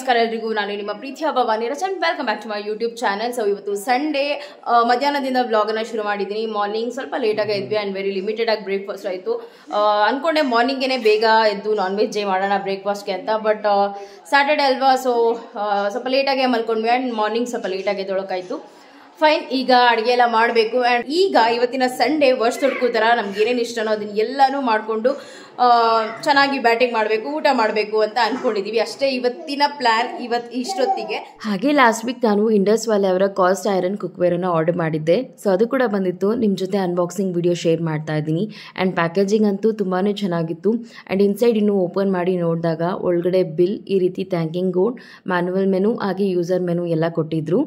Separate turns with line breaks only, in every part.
ನಮಸ್ಕಾರ ಎಲ್ಲರಿಗೂ. ನಾನು ನಿಮ್ಮ ಪ್ರೀತಿಯ Bhavani Rachan. Welcome back to my YouTube channel. So ಇವತ್ತು ಸಂಡೇ ಮಧ್ಯಾಹ್ನದಿಂದ ವ್ಲಾಗನ್ನು ಶುರು ಮಾಡಿದ್ದೀನಿ. ಮಾರ್ನಿಂಗ್ ಸ್ವಲ್ಪ ಲೇಟಾಗಿ ಇದ್ವಿ ಆ್ಯಂಡ್ ವೆರಿ ಲಿಮಿಟೆಡ್ ಆಗಿ ಬ್ರೇಕ್ಫಾಸ್ಟ್ ಆಯಿತು. ಅಂದ್ಕೊಂಡೆ ಮಾರ್ನಿಂಗೇನೆ ಬೇಗ ಎದ್ದು ನಾನ್ ವೆಜ್ ಮಾಡೋಣ ಬ್ರೇಕ್ಫಾಸ್ಟ್ಗೆ ಅಂತ. ಬಟ್ ಸ್ಯಾಟರ್ಡೆ ಅಲ್ವಾ, ಸೊ ಸ್ವಲ್ಪ ಲೇಟಾಗೆ ಮಲ್ಕೊಂಡ್ವಿ ಆ್ಯಂಡ್ ಮಾರ್ನಿಂಗ್ ಸ್ವಲ್ಪ ಲೇಟಾಗಿ ಎದ್ದೊಳಕಾಯಿತು. ಫೈನ್, ಈಗ ಅಡುಗೆ ಎಲ್ಲ ಮಾಡಬೇಕು. ಆ್ಯಂಡ್ ಈಗ ಇವತ್ತಿನ ಸಂಡೇ ವರ್ಷ ತೊಡ್ಕೋ ಥರ ನಮ್ಗೆ ಏನೇನು ಇಷ್ಟನೋ ಅದನ್ನ ಎಲ್ಲನೂ ಮಾಡಿಕೊಂಡು ಚೆನ್ನಾಗಿ ಬ್ಯಾಟಿಂಗ್ ಮಾಡಬೇಕು, ಊಟ ಮಾಡಬೇಕು ಅಂತ ಅಂದ್ಕೊಂಡಿದ್ದೀವಿ. ಅಷ್ಟೇ ಇವತ್ತಿನ ಪ್ಲ್ಯಾನ್ ಇಷ್ಟೊತ್ತಿಗೆ.
ಹಾಗೆ ಲಾಸ್ಟ್ ವೀಕ್ ನಾನು ಇಂಡಸ್ ವ್ಯಾಲಿ ಅವರ ಕಾಸ್ಟ್ ಐರನ್ ಕುಕ್ವೇರನ್ನು ಆರ್ಡರ್ ಮಾಡಿದ್ದೆ. ಸೊ ಅದು ಕೂಡ ಬಂದಿತ್ತು. ನಿಮ್ಮ ಜೊತೆ ಅನ್ಬಾಕ್ಸಿಂಗ್ ವಿಡಿಯೋ ಶೇರ್ ಮಾಡ್ತಾ ಇದ್ದೀನಿ. ಆ್ಯಂಡ್ ಪ್ಯಾಕೇಜಿಂಗ್ ಅಂತೂ ತುಂಬಾ ಚೆನ್ನಾಗಿತ್ತು. ಆ್ಯಂಡ್ ಇನ್ಸೈಡ್ ಇನ್ನೂ ಓಪನ್ ಮಾಡಿ ನೋಡಿದಾಗ ಒಳಗಡೆ ಬಿಲ್, ಈ ರೀತಿ ಥ್ಯಾಂಕಿಂಗ್ ಬೋರ್ಡ್, ಮ್ಯಾನುವಲ್ ಮೆನು ಹಾಗೆ ಯೂಸರ್ ಮೆನು ಎಲ್ಲ ಕೊಟ್ಟಿದ್ರು.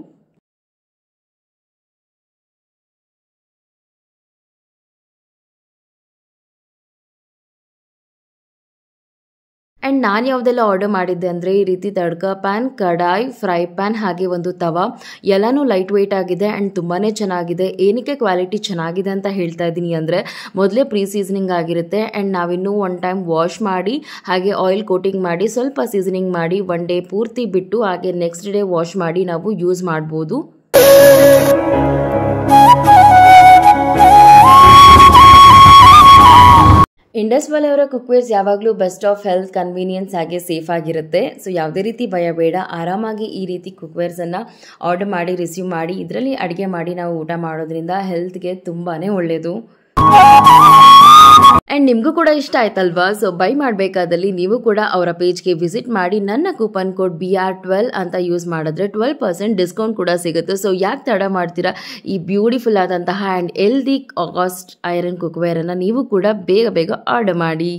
ಆ್ಯಂಡ್ ನಾನು ಯಾವುದೆಲ್ಲ ಆರ್ಡರ್ ಮಾಡಿದ್ದೆ ಅಂದರೆ ಈ ರೀತಿ ತಡ್ಕ ಪ್ಯಾನ್, ಕಡಾಯಿ, ಫ್ರೈ ಪ್ಯಾನ್ ಹಾಗೆ ಒಂದು ತವಾ, ಎಲ್ಲನೂ ಲೈಟ್ ವೆಯ್ಟ್ ಆಗಿದೆ ಆ್ಯಂಡ್ ತುಂಬಾ ಚೆನ್ನಾಗಿದೆ. ಏನಕ್ಕೆ ಕ್ವಾಲಿಟಿ ಚೆನ್ನಾಗಿದೆ ಅಂತ ಹೇಳ್ತಾ ಇದ್ದೀನಿ ಅಂದರೆ ಮೊದಲೇ ಪ್ರೀ ಸೀಸನಿಂಗ್ ಆಗಿರುತ್ತೆ ಆ್ಯಂಡ್ ನಾವಿನ್ನೂ ಒನ್ ಟೈಮ್ ವಾಶ್ ಮಾಡಿ ಹಾಗೆ ಆಯಿಲ್ ಕೋಟಿಂಗ್ ಮಾಡಿ ಸ್ವಲ್ಪ ಸೀಸನಿಂಗ್ ಮಾಡಿ ಒನ್ ಡೇ ಪೂರ್ತಿ ಬಿಟ್ಟು ಹಾಗೆ ನೆಕ್ಸ್ಟ್ ಡೇ ವಾಶ್ ಮಾಡಿ ನಾವು ಯೂಸ್ ಮಾಡ್ಬೋದು. ಇಂಡಸ್ ವ್ಯಾಲಿ ಅವರ ಕುಕ್ವೇರ್ಸ್ ಯಾವಾಗಲೂ ಬೆಸ್ಟ್ ಆಫ್ ಹೆಲ್ತ್, ಕನ್ವೀನಿಯನ್ಸ್ ಹಾಗೆ ಸೇಫ್ ಆಗಿರುತ್ತೆ. ಸೊ ಯಾವುದೇ ರೀತಿ ಭಯ ಬೇಡ, ಆರಾಮಾಗಿ ಈ ರೀತಿ ಕುಕ್ವೇರ್ಸನ್ನು ಆರ್ಡರ್ ಮಾಡಿ ರಿಸೀವ್ ಮಾಡಿ ಇದರಲ್ಲಿ ಅಡುಗೆ ಮಾಡಿ ನಾವು ಊಟ ಮಾಡೋದ್ರಿಂದ ಹೆಲ್ತ್ಗೆ ತುಂಬಾ ಒಳ್ಳೆಯದು. ಆ್ಯಂಡ್ ನಿಮಗೂ ಕೂಡ ಇಷ್ಟ ಆಯ್ತಲ್ವಾ? ಸೊ ಬೈ ಮಾಡಬೇಕಾದಲ್ಲಿ ನೀವು ಕೂಡ ಅವರ ಪೇಜ್ಗೆ ವಿಸಿಟ್ ಮಾಡಿ ನನ್ನ ಕೂಪನ್ ಕೋಡ್ BR12 ಅಂತ ಯೂಸ್ ಮಾಡಿದ್ರೆ 12% ಡಿಸ್ಕೌಂಟ್ ಕೂಡ ಸಿಗುತ್ತೆ. ಸೊ ಯಾಕೆ ತಡ ಮಾಡ್ತೀರಾ? ಈ ಬ್ಯೂಟಿಫುಲ್ ಆದಂತಹ ಆ್ಯಂಡ್ ಹೆಲ್ದಿ ಕಾಸ್ಟ್ ಐರನ್ ಕುಕ್ವೇರನ್ನು ನೀವು ಕೂಡ ಬೇಗ ಬೇಗ ಆರ್ಡರ್ ಮಾಡಿ.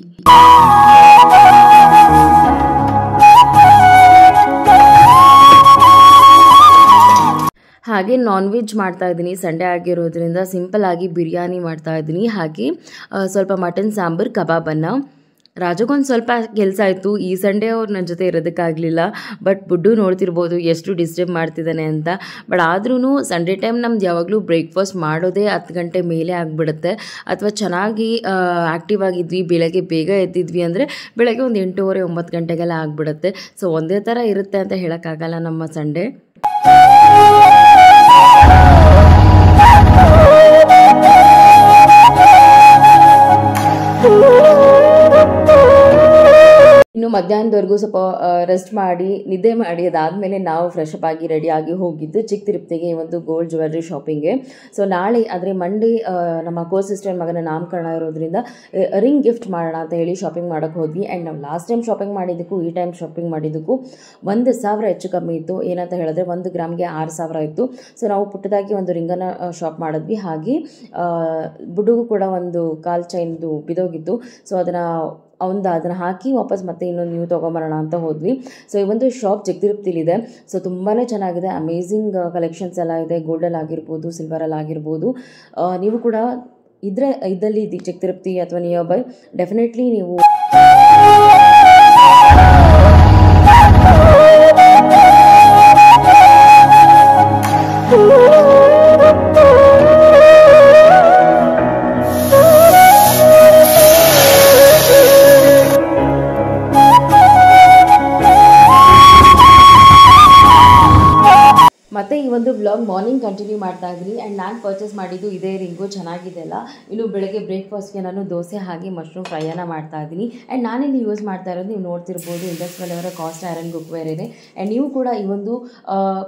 ಹಾಗೆ ನಾನ್ ವೆಜ್ ಮಾಡ್ತಾ ಇದ್ದೀನಿ. ಸಂಡೇ ಆಗಿರೋದ್ರಿಂದ ಸಿಂಪಲ್ ಆಗಿ ಬಿರಿಯಾನಿ ಮಾಡ್ತಾ ಇದ್ದೀನಿ. ಹಾಗೆ ಸ್ವಲ್ಪ ಮಟನ್ ಸಾಂಬಾರು, ಕಬಾಬನ್ನು. ರಾಜಗೊಂದು ಸ್ವಲ್ಪ ಕೆಲಸ ಆಯಿತು ಈ ಸಂಡೇ ಅವ್ರು ನನ್ನ ಜೊತೆ ಇರೋದಕ್ಕಾಗಲಿಲ್ಲ. ಬಟ್ ಬುಡ್ಡು ನೋಡ್ತಿರ್ಬೋದು ಎಷ್ಟು ಡಿಸ್ಟರ್ಬ್ ಮಾಡ್ತಿದ್ದಾನೆ ಅಂತ. ಬಟ್ ಆದ್ರೂ ಸಂಡೇ ಟೈಮ್ ನಮ್ದು ಯಾವಾಗಲೂ ಬ್ರೇಕ್ಫಾಸ್ಟ್ ಮಾಡೋದೇ 10 ಗಂಟೆ ಮೇಲೆ ಆಗಿಬಿಡುತ್ತೆ. ಅಥವಾ ಚೆನ್ನಾಗಿ ಆ್ಯಕ್ಟಿವ್ ಆಗಿದ್ವಿ, ಬೆಳಗ್ಗೆ ಬೇಗ ಎದ್ದಿದ್ವಿ ಅಂದರೆ ಬೆಳಗ್ಗೆ ಒಂದು 8:30, 9 ಗಂಟೆಗೆಲ್ಲ ಆಗಿಬಿಡುತ್ತೆ. ಸೊ ಒಂದೇ ಥರ ಇರುತ್ತೆ ಅಂತ ಹೇಳೋಕ್ಕಾಗಲ್ಲ ನಮ್ಮ ಸಂಡೇ. ಇನ್ನು ಮಧ್ಯಾಹ್ನದವರೆಗೂ ಸ್ವಲ್ಪ ರೆಸ್ಟ್ ಮಾಡಿ ನಿದ್ದೆ ಮಾಡಿ ಅದಾದಮೇಲೆ ನಾವು ಫ್ರೆಶ್ ಅಪ್ ಆಗಿ ರೆಡಿಯಾಗಿ ಹೋಗಿದ್ದು ಚಿಕ್ಕ ತಿರುಪತಿಗೆ, ಈ ಒಂದು ಗೋಲ್ಡ್ ಜ್ಯುವೆಲ್ರಿ ಶಾಪಿಂಗ್ಗೆ. ಸೊ ನಾಳೆ ಅಂದರೆ ಮಂಡೇ ನಮ್ಮ ಕೋ ಸಿಸ್ಟರ್ ಮಗನ ನಾಮಕರಣ ಇರೋದ್ರಿಂದ ರಿಂಗ್ ಗಿಫ್ಟ್ ಮಾಡೋಣ ಅಂತ ಹೇಳಿ ಶಾಪಿಂಗ್ ಮಾಡೋಕ್ಕೆ ಹೋದ್ವಿ. ಆ್ಯಂಡ್ ನಾವು ಲಾಸ್ಟ್ ಟೈಮ್ ಶಾಪಿಂಗ್ ಮಾಡಿದ್ದಕ್ಕೂ ಈ ಟೈಮ್ ಶಾಪಿಂಗ್ ಮಾಡಿದ್ದಕ್ಕೂ 1,000 ಹೆಚ್ಚು ಕಮ್ಮಿ ಇತ್ತು. ಏನಂತ ಹೇಳಿದ್ರೆ 1 ಗ್ರಾಮ್ಗೆ 6,000 ಇತ್ತು. ಸೊ ನಾವು ಪುಟ್ಟದಾಗಿ ಒಂದು ರಿಂಗನ್ನು ಶಾಪ್ ಮಾಡಿದ್ವಿ. ಹಾಗೆ ಬುಡುಗು ಕೂಡ ಒಂದು ಕಾಲ್ ಚೈನ್ದು ಬಿದೋಗಿತ್ತು. ಸೊ ಅದನ್ನು ಹಾಕಿ ವಾಪಸ್ ಮತ್ತೆ ಇನ್ನೊಂದು ನ್ಯೂ ತೊಗೊಂಬರೋಣ ಅಂತ ಹೋದ್ವಿ. ಸೊ ಈ ಒಂದು ಶಾಪ್ ಜಗತಿರುಪ್ತಿಲಿದೆ. ಸೊ ತುಂಬಾ ಚೆನ್ನಾಗಿದೆ, ಅಮೇಝಿಂಗ್ ಕಲೆಕ್ಷನ್ಸ್ ಎಲ್ಲ ಇದೆ. ಗೋಲ್ಡಲ್ಲಿ ಆಗಿರ್ಬೋದು, ಸಿಲ್ವರಲ್ಲಿ ಆಗಿರ್ಬೋದು. ನೀವು ಕೂಡ ಇದ್ದಲ್ಲಿ ಜಗತಿರುಪ್ತಿ ಅಥವಾ ನಿಯರ್ ಬೈ ಡೆಫಿನೆಟ್ಲಿ ನೀವು ಮತ್ತೆ ಈ ಒಂದು ವ್ಲಾಗ್ ಮಾರ್ನಿಂಗ್ ಕಂಟಿನ್ಯೂ ಮಾಡ್ತಾ ಇದ್ದೀನಿ. ಆ್ಯಂಡ್ ನಾನು ಪರ್ಚೇಸ್ ಮಾಡಿದ್ದು ಇದೇ ರಿಂಗು, ಚೆನ್ನಾಗಿದೆ ಅಲ್ಲ. ಇನ್ನು ಬೆಳಗ್ಗೆ ಬ್ರೇಕ್ಫಾಸ್ಟ್ಗೆ ನಾನು ದೋಸೆ ಹಾಗೆ ಮಶ್ರೂಮ್ ಫ್ರೈಯನ್ನು ಮಾಡ್ತಾ ಇದ್ದೀನಿ. ಆ್ಯಂಡ್ ನಾನಿಲ್ಲಿ ಯೂಸ್ ಮಾಡ್ತಾ ಇರೋದು ನೀವು ನೋಡ್ತಿರ್ಬೋದು ಇಂಡಸ್ ವ್ಯಾಲಿ ಅವರ ಕಾಸ್ಟ್ ಐರನ್ ಕುಕ್ವೇರ್ ಇದೆ. ಆ್ಯಂಡ್ ನೀವು ಕೂಡ ಈ ಒಂದು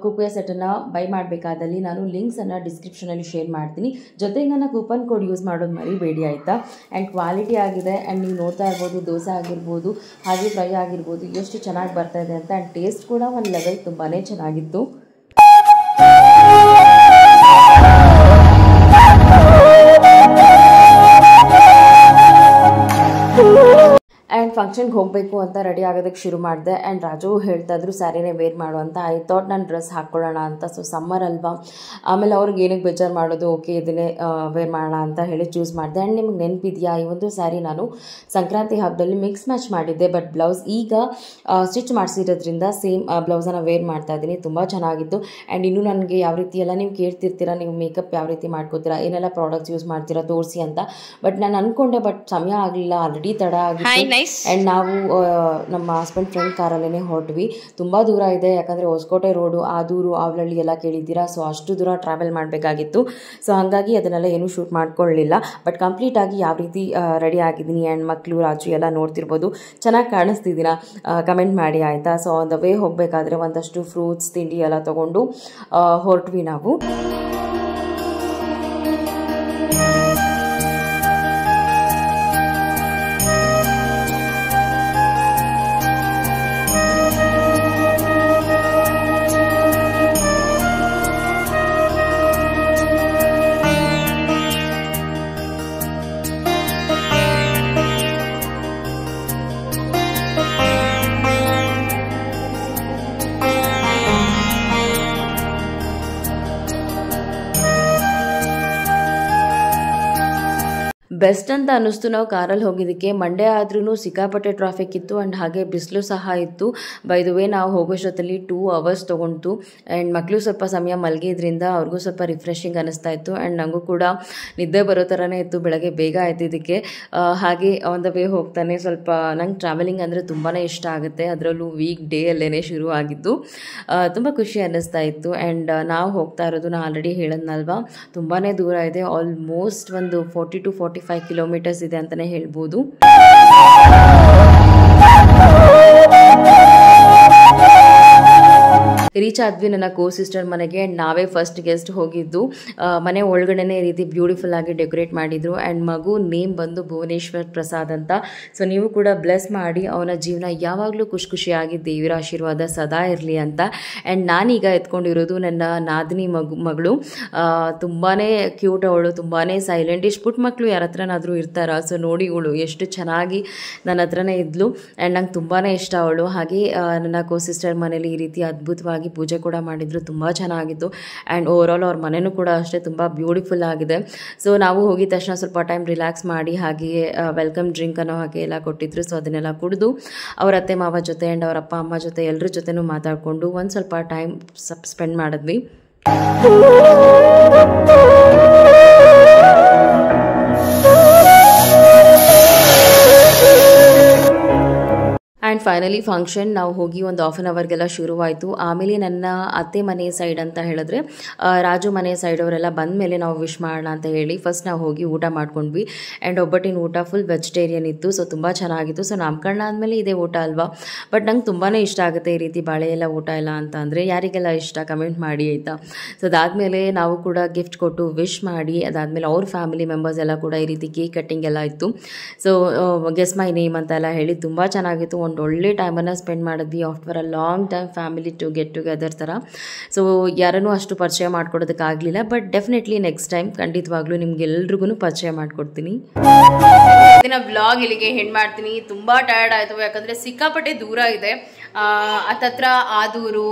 ಕುಕ್ವೇರ್ ಸೆಟ್ಟನ್ನು ಬೈ ಮಾಡಬೇಕಾದಲ್ಲಿ ನಾನು ಲಿಂಕ್ಸನ್ನು ಡಿಸ್ಕ್ರಿಪ್ಷನಲ್ಲಿ ಶೇರ್ ಮಾಡ್ತೀನಿ. ಜೊತೆಗೆ ನನ್ನ ಕೂಪನ್ ಕೋಡ್ ಯೂಸ್ ಮಾಡೋದು ಮರಿಬೇಡಿ ಆಯಿತಾ. ಆ್ಯಂಡ್ ಕ್ವಾಲಿಟಿ ಆಗಿದೆ. ಆ್ಯಂಡ್ ನೀವು ನೋಡ್ತಾ ಇರ್ಬೋದು ದೋಸೆ ಆಗಿರ್ಬೋದು ಹಾಗೆ ಫ್ರೈ ಆಗಿರ್ಬೋದು ಎಷ್ಟು ಚೆನ್ನಾಗಿ ಬರ್ತಾ ಇದೆ ಅಂತ. ಆ್ಯಂಡ್ ಟೇಸ್ಟ್ ಕೂಡ ಒಂದು ಲೆವೆಲ್ ತುಂಬಾ ಚೆನ್ನಾಗಿತ್ತು. ಆ್ಯಂಡ್ ಫಂಕ್ಷನ್ಗೆ ಹೋಗಬೇಕು ಅಂತ ರೆಡಿ ಆಗೋದಕ್ಕೆ ಶುರು ಮಾಡಿದೆ. ಆ್ಯಂಡ್ ರಾಜು ಹೇಳ್ತಾ ಇದ್ರು ಸ್ಯಾರಿನೇ ವೇರ್ ಮಾಡು ಅಂತ. ಐ ಥಾಟ್ ನಾನು ಡ್ರೆಸ್ ಹಾಕ್ಕೊಳ್ಳೋಣ ಅಂತ. ಸೊ ಸಮ್ಮರ್ ಅಲ್ವಾ, ಆಮೇಲೆ ಅವ್ರಿಗೆ ಏನಕ್ಕೆ ಬೇಜಾರು ಮಾಡೋದು, ಓಕೆ ಇದನ್ನೇ ವೇರ್ ಮಾಡೋಣ ಅಂತ ಹೇಳಿ ಚೂಸ್ ಮಾಡಿದೆ. ಆ್ಯಂಡ್ ನಿಮ್ಗೆ ನೆನಪಿದೆಯಾ ಈ ಒಂದು ಸ್ಯಾರಿ ನಾನು ಸಂಕ್ರಾಂತಿ ಹಬ್ಬದಲ್ಲಿ ಮಿಕ್ಸ್ ಮ್ಯಾಚ್ ಮಾಡಿದ್ದೆ. ಬಟ್ ಬ್ಲೌಸ್ ಈಗ ಸ್ಟಿಚ್ ಮಾಡಿಸಿರೋದ್ರಿಂದ ಸೇಮ್ ಬ್ಲೌಸನ್ನು ವೇರ್ ಮಾಡ್ತಾ ಇದ್ದೀನಿ. ತುಂಬ ಚೆನ್ನಾಗಿತ್ತು. ಆ್ಯಂಡ್ ಇನ್ನೂ ನನಗೆ ಯಾವ ರೀತಿ ಎಲ್ಲ ನೀವು ಕೇಳ್ತಿರ್ತೀರಾ, ನೀವು ಮೇಕಪ್ ಯಾವ ರೀತಿ ಮಾಡ್ಕೋತೀರಾ, ಏನೆಲ್ಲ ಪ್ರಾಡಕ್ಟ್ಸ್ ಯೂಸ್ ಮಾಡ್ತೀರಾ ತೋರಿಸಿ ಅಂತ. ಬಟ್ ನಾನು ಅಂದ್ಕೊಂಡೆ, ಬಟ್ ಸಮಯ ಆಗಲಿಲ್ಲ, ಆಲ್ರೆಡಿ ತಡ ಆಗಿತ್ತು. ಆ್ಯಂಡ್ ನಾವು ನಮ್ಮ ಹಸ್ಬೆಂಡ್ ಫ್ರೆಂಡ್ ಕಾರಲ್ಲೇ ಹೊರಟ್ವಿ. ತುಂಬ ದೂರ ಇದೆ, ಯಾಕಂದರೆ ಹೊಸಕೋಟೆ ರೋಡು, ಆದೂರು, ಆವಲಹಳ್ಳಿ ಎಲ್ಲ ಕೇಳಿದ್ದೀರಾ. ಸೊ ಅಷ್ಟು ದೂರ ಟ್ರಾವೆಲ್ ಮಾಡಬೇಕಾಗಿತ್ತು. ಸೊ ಹಾಗಾಗಿ ಅದನ್ನೆಲ್ಲ ಏನೂ ಶೂಟ್ ಮಾಡ್ಕೊಳ್ಳಲಿಲ್ಲ. ಬಟ್ ಕಂಪ್ಲೀಟಾಗಿ ಯಾವ ರೀತಿ ರೆಡಿ ಆಗಿದ್ದೀನಿ ಆ್ಯಂಡ್ ಮಕ್ಕಳು ರಾಜು ಎಲ್ಲ ನೋಡ್ತಿರ್ಬೋದು. ಚೆನ್ನಾಗಿ ಕಾಣಿಸ್ತಿದ್ದೀನ ಕಮೆಂಟ್ ಮಾಡಿ ಆಯಿತಾ. ಸೊ ಆನ್ ದ ವೇ ಹೋಗಬೇಕಾದ್ರೆ ಒಂದಷ್ಟು ಫ್ರೂಟ್ಸ್ ತಿಂಡಿ ಎಲ್ಲ ತೊಗೊಂಡು ಹೊರಟ್ವಿ ನಾವು. ಬೆಸ್ಟ್ ಅಂತ ಅನ್ನಿಸ್ತು ನಾವು ಕಾರಲ್ಲಿ ಹೋಗಿದ್ದಕ್ಕೆ. ಮಂಡೇ ಆದ್ರೂ ಸಿಕ್ಕಾಪಟ್ಟೆ ಟ್ರಾಫಿಕ್ ಇತ್ತು ಆ್ಯಂಡ್ ಹಾಗೆ ಬಿಸಿಲು ಸಹ ಇತ್ತು. ಬೈ ದ ವೇ ನಾವು ಹೋಗೋಷ್ಟೊತ್ತಲ್ಲಿ 2 hours ತೊಗೊಂಡು ಆ್ಯಂಡ್ ಮಕ್ಕಳು ಸ್ವಲ್ಪ ಸಮಯ ಮಲಗಿದ್ರಿಂದ ಅವ್ರಿಗೂ ಸ್ವಲ್ಪ ರಿಫ್ರೆಶಿಂಗ್ ಅನ್ನಿಸ್ತಾ ಇತ್ತು ಆ್ಯಂಡ್ ನನಗೂ ಕೂಡ ನಿದ್ದೆ ಬರೋ ಥರನೇ ಇತ್ತು ಬೆಳಗ್ಗೆ ಬೇಗ ಎದ್ದಿದ್ದಕ್ಕೆ. ಹಾಗೆ ಆನ್ ದ ವೇ ಹೋಗ್ತಾನೆ ಸ್ವಲ್ಪ ನಂಗೆ ಟ್ರಾವೆಲಿಂಗ್ ಅಂದರೆ ತುಂಬಾ ಇಷ್ಟ ಆಗುತ್ತೆ. ಅದರಲ್ಲೂ ವೀಕ್ ಡೇ ಅಲ್ಲೇ ಶುರು ಆಗಿದ್ದು ತುಂಬ ಖುಷಿ ಅನ್ನಿಸ್ತಾ ಇತ್ತು. ಆ್ಯಂಡ್ ನಾವು ಹೋಗ್ತಾ ಇರೋದು ನಾನು ಆಲ್ರೆಡಿ ಹೇಳಿದ್ನಲ್ವಾ, ತುಂಬಾ ದೂರ ಇದೆ. ಆಲ್ಮೋಸ್ಟ್ ಒಂದು 40 to 45 ಕಿಲೋಮೀಟರ್ಸ್ ಇದೆ ಅಂತಲೇ ಹೇಳ್ಬೋದು. ರೀಚ್ ಆದ್ವಿ ನನ್ನ ಕೋ ಸಿಸ್ಟರ್ ಮನೆಗೆ. ನಾವೇ ಫಸ್ಟ್ ಗೆಸ್ಟ್ ಹೋಗಿದ್ದು. ಮನೆ ಒಳಗಡೆನೇ ಈ ರೀತಿ ಬ್ಯೂಟಿಫುಲ್ ಆಗಿ ಡೆಕೋರೇಟ್ ಮಾಡಿದ್ರು ಆ್ಯಂಡ್ ಮಗು ನೇಮ್ ಬಂದು ಭುವನೇಶ್ವರ್ ಪ್ರಸಾದ್ ಅಂತ. ಸೊ ನೀವು ಕೂಡ ಬ್ಲೆಸ್ ಮಾಡಿ ಅವನ ಜೀವನ ಯಾವಾಗಲೂ ಖುಷಿಯಾಗಿ ದೇವರ ಆಶೀರ್ವಾದ ಸದಾ ಇರಲಿ ಅಂತ. ಆ್ಯಂಡ್ ನಾನೀಗ ಎತ್ಕೊಂಡಿರೋದು ನನ್ನ ನಾದಿನಿ ಮಗಳು. ತುಂಬಾ ಕ್ಯೂಟ್ ಅವಳು, ತುಂಬಾ ಸೈಲೆಂಟ್. ಇಷ್ಟು ಪುಟ್ಟ ಮಕ್ಕಳು ಯಾರ ಹತ್ರನಾದರೂ ಇರ್ತಾರ. ಸೊ ನೋಡಿ ಇವಳು ಎಷ್ಟು ಚೆನ್ನಾಗಿ ನನ್ನ ಹತ್ರನೇ ಇದ್ಲು ಆ್ಯಂಡ್ ನಂಗೆ ತುಂಬಾ ಇಷ್ಟ ಅವಳು. ಹಾಗೆ ನನ್ನ ಕೋ ಸಿಸ್ಟರ್ ಮನೇಲಿ ಈ ರೀತಿ ಅದ್ಭುತವಾಗಿ ಪೂಜೆ ಕೂಡ ಮಾಡಿದ್ರು, ತುಂಬ ಚೆನ್ನಾಗಿತ್ತು. ಆ್ಯಂಡ್ ಓವರ್ ಆಲ್ ಅವ್ರ ಮನೆಯೂ ಕೂಡ ಅಷ್ಟೇ ತುಂಬ ಬ್ಯೂಟಿಫುಲ್ ಆಗಿದೆ. ಸೊ ನಾವು ಹೋಗಿದ ತಕ್ಷಣ ಸ್ವಲ್ಪ ಟೈಮ್ ರಿಲ್ಯಾಕ್ಸ್ ಮಾಡಿ ಹಾಗೆಯೇ ವೆಲ್ಕಮ್ ಡ್ರಿಂಕ್ ಅನ್ನೋ ಹಾಗೆ ಎಲ್ಲ ಕೊಟ್ಟಿದ್ರು. ಸೊ ಅದನ್ನೆಲ್ಲ ಕುಡಿದು ಅವ್ರ ಅತ್ತೆ ಮಾವ ಜೊತೆ ಆ್ಯಂಡ್ ಅವ್ರ ಅಪ್ಪ ಅಮ್ಮ ಜೊತೆ ಎಲ್ಲರ ಜೊತೆನೂ ಮಾತಾಡಿಕೊಂಡು ಒಂದು ಸ್ವಲ್ಪ ಟೈಮ್ ಸ್ಪೆಂಡ್ ಮಾಡಿದ್ವಿ. ಆ್ಯಂಡ್ ಫೈನಲಿ ಫಂಕ್ಷನ್ ನಾವು ಹೋಗಿ ಒಂದು 1/2 hourಗೆಲ್ಲ ಶುರುವಾಯಿತು. ಆಮೇಲೆ ನನ್ನ ಅತ್ತೆ ಮನೆ ಸೈಡ್ ಅಂತ ಹೇಳಿದ್ರೆ ರಾಜು ಮನೆ ಸೈಡ್ ಅವರೆಲ್ಲ ಬಂದ ಮೇಲೆ ನಾವು ವಿಶ್ ಮಾಡೋಣ ಅಂತ ಹೇಳಿ ಫಸ್ಟ್ ನಾವು ಹೋಗಿ ಊಟ ಮಾಡ್ಕೊಂಡ್ವಿ. ಆ್ಯಂಡ್ ಒಬ್ಬಟ್ಟಿನ ಊಟ ಫುಲ್ ವೆಜಿಟೇರಿಯನ್ ಇತ್ತು. ಸೊ ತುಂಬ ಚೆನ್ನಾಗಿತ್ತು. ಸೊ ನಾಮಕರಣ ಆದಮೇಲೆ ಇದೇ ಊಟ ಅಲ್ವಾ. ಬಟ್ ನಂಗೆ ತುಂಬಾ ಇಷ್ಟ ಆಗುತ್ತೆ ಈ ರೀತಿ ಬಾಳೆ ಎಲ್ಲ ಊಟ ಎಲ್ಲ ಅಂತ ಅಂದರೆ. ಯಾರಿಗೆಲ್ಲ ಇಷ್ಟ ಕಮೆಂಟ್ ಮಾಡಿ ಆಯಿತಾ. ಸೊ ಅದಾದಮೇಲೆ ನಾವು ಕೂಡ ಗಿಫ್ಟ್ ಕೊಟ್ಟು ವಿಶ್ ಮಾಡಿ ಅದಾದಮೇಲೆ ಅವ್ರ ಫ್ಯಾಮಿಲಿ ಮೆಂಬರ್ಸ್ ಎಲ್ಲ ಕೂಡ ಈ ರೀತಿ ಕೇಕ್ ಕಟ್ಟಿಂಗ್ ಎಲ್ಲ ಇತ್ತು. ಸೊ ಗೆಸ್ ಮೈ ನೇಮ್ ಅಂತೆಲ್ಲ ಹೇಳಿ ತುಂಬ ಚೆನ್ನಾಗಿತ್ತು. ಒಂದು ಒಳ್ಳೆ ಟೈಮನ್ನು ಸ್ಪೆಂಡ್ ಮಾಡಿದ್ವಿ after a long time family to get together ಥರ. ಸೊ ಯಾರನ್ನೂ ಅಷ್ಟು ಪರಿಚಯ ಮಾಡ್ಕೊಡೋದಕ್ಕಾಗಲಿಲ್ಲ. ಬಟ್ ಡೆಫಿನೆಟ್ಲಿ ನೆಕ್ಸ್ಟ್ ಟೈಮ್ ಖಂಡಿತವಾಗ್ಲೂ ನಿಮ್ಗೆಲ್ರಿಗೂ ಪರಿಚಯ ಮಾಡಿಕೊಡ್ತೀನಿ.
ದಿನ ವ್ಲಾಗ್ ಇಲ್ಲಿಗೆ ಹೆಣ್ಣು ಮಾಡ್ತೀನಿ. ತುಂಬ ಟಯರ್ಡ್ ಆಯಿತು, ಯಾಕಂದರೆ ಸಿಕ್ಕಾಪಟ್ಟೆ ದೂರ ಇದೆ. ಹತ್ತತ್ರ ಆದೂರು,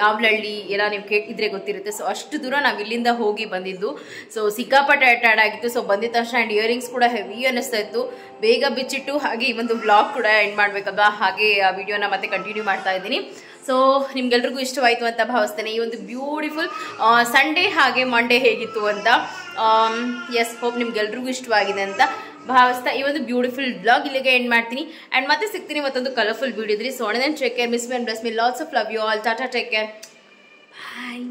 ಆವಲಹಳ್ಳಿ ಎಲ್ಲ ನೀವು ಕೇಳಿದ್ರೆ ಗೊತ್ತಿರುತ್ತೆ. ಸೊ ಅಷ್ಟು ದೂರ ನಾವು ಇಲ್ಲಿಂದ ಹೋಗಿ ಬಂದಿದ್ದು. ಸೊ ಸಿಕ್ಕಾಪಟ್ಟೆ ಟಯರ್ಡ್ ಆಗಿತ್ತು. ಸೊ ಬಂದಿದ ತಕ್ಷಣ ಆ್ಯಂಡ್ ಇಯರಿಂಗ್ಸ್ ಕೂಡ ಹೆವಿ ಅನ್ನಿಸ್ತಾ ಇತ್ತು. ಬೇಗ ಬಿಚ್ಚಿಟ್ಟು ಹಾಗೆ ಈ ಒಂದು ವ್ಲಾಗ್ ಕೂಡ ಎಂಡ್ ಮಾಡಬೇಕಲ್ವಾ. ಹಾಗೆ ಆ ವಿಡಿಯೋನ ಮತ್ತೆ ಕಂಟಿನ್ಯೂ ಮಾಡ್ತಾ ಇದ್ದೀನಿ. ಸೊ ನಿಮ್ಗೆಲ್ರಿಗೂ ಇಷ್ಟವಾಯಿತು ಅಂತ ಭಾವಿಸ್ತೇನೆ. ಈ ಒಂದು ಬ್ಯೂಟಿಫುಲ್ ಸಂಡೇ ಹಾಗೆ ಮಂಡೇ ಹೇಗಿತ್ತು ಅಂತ. ಎಸ್, ಹೋಪ್ ನಿಮ್ಗೆಲ್ರಿಗೂ ಇಷ್ಟವಾಗಿದೆ ಅಂತ ಭಾವಿಸ್ತಾ ಈ ಒಂದು ಬ್ಯೂಟಿಫುಲ್ ಬ್ಲಾಗ್ ಇಲ್ಲಿಗೆ ಎಂಡ್ ಮಾಡ್ತೀನಿ. ಆ್ಯಂಡ್ ಮತ್ತೆ ಸಿಗ್ತೀನಿ ಮತ್ತೊಂದು ಕಲರ್ಫುಲ್ ವಿಡಿಯೋ ಇದ್ರಿ. So take care, miss me and bless me, lots of love you all. Tata, take care, bye.